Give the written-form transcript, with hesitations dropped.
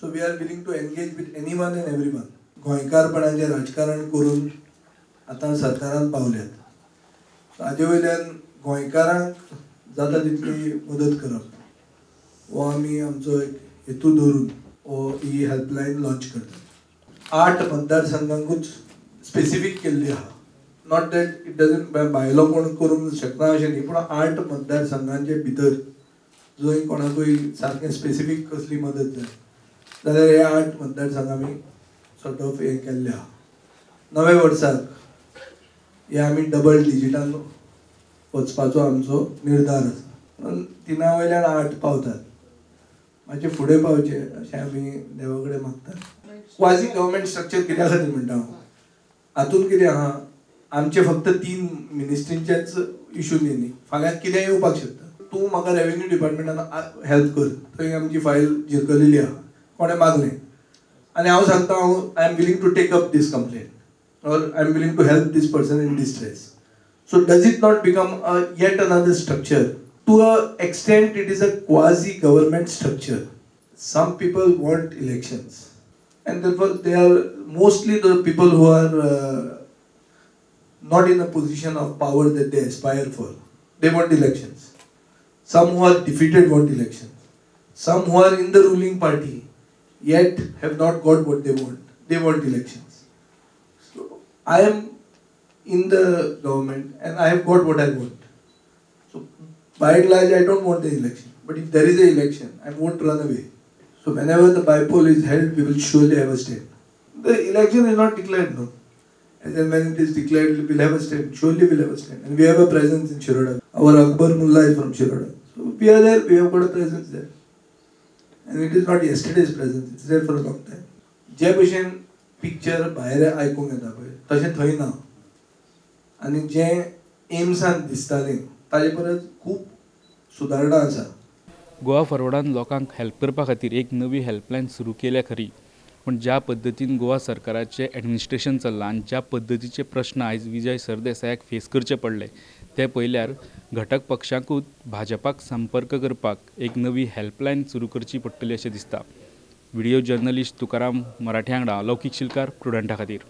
So we are willing to engage with anyone and everyone. गोंयकारपणाचें राजकारण करून आतां सरकारान पावल्यात. हाजे वयल्यान गोंयकारांक जाता तितली मदत करप हो आमी आमचो एक हेतू धरून हो ही हेल्पलायन लॉन्च करतात. 8 मतदारसंघांकूच स्पेसिफीक केल्ली आहा. नॉट दॅट इट डजंट भायलो कोण करूंक शकना अशें न्ही, पूण 8 मतदारसंघांचे भितर जंय कोणाकूय सारकें स्पेसिफीक कसली मदत जाय जाल्यार हे 8 मतदारसंघ आमी सॉर्ट ऑफ हे केल्ले आहा. नवे वर्साक हे आमी डबल डिजिटान वचपाचो आमचो निर्धार आसा. 3 वयल्यान 8 पावतात, मातशे फुडें पावचे अशें आमी देवा कडेन मागतात. क्वाझी गव्हर्मेंट स्ट्रक्चर कित्या खातीर म्हणटा हांव, हातूंत कितें आहा, आमचे फक्त 3 मिनिस्ट्रींचेच इश्यू न्ही. फाल्यां कितेंय येवपाक शकता. तूं म्हाका रेव्हेन्यू डिपार्टमेंटान हेल्प कर, थंय आमची फायल जिरकलेली आहा, कोणें मागलें आनी हांव सांगता I am willing to take up this complaint और I am willing to help this person in distress. So does it not become yet another structure? To an extent, it is a quasi-government structure. Some people want elections, and therefore they are mostly the people who are not in a position of power that they aspire for. They want elections. Some who are defeated want elections. Some who are in the ruling party yet have not got what they want. They want elections. So I am in the government and I have got what I want. So by and large I don't want the election. But if there is an election, I won't run away. So whenever the bypoll is held, we will surely have a stand. The election is not declared, no. And then when it is declared, we will have a stand. Surely we will have a stand. And we have a presence in Shiroda. Our Akbar Mullah is from Shiroda. So we are there, we have got a presence there. And it is not yesterday's presence, it's there for a long time. जे भशेन picture भायर आयकूंक येता पळय तशें थंय ना. आनी जे एम्सान दिसतालें ताजे परस खूब सुदारणा आसा. गोवा फॉरवर्डान लोकांक हेल्प करपा खातीर एक नवी हेल्पलायन सुरू केल्या खरी, पण ज्या पद्दतीन गोवा सरकाराचें एडमिनिस्ट्रेशन चल्लां आनी ज्या पद्दतीचे प्रश्न आयज विजय सरदेसायाक फेस करचे पडले ते पयल्यार घटक पक्षांकूच भाजपाक संपर्क करपाक एक नवी हेल्पलायन सुरू करची पडटली अशें दिसता. व्हिडिओ जर्नलिस्ट तुकाराम मराठे वांगडा लौकीक शिलकार, प्रुडंटा खातीर.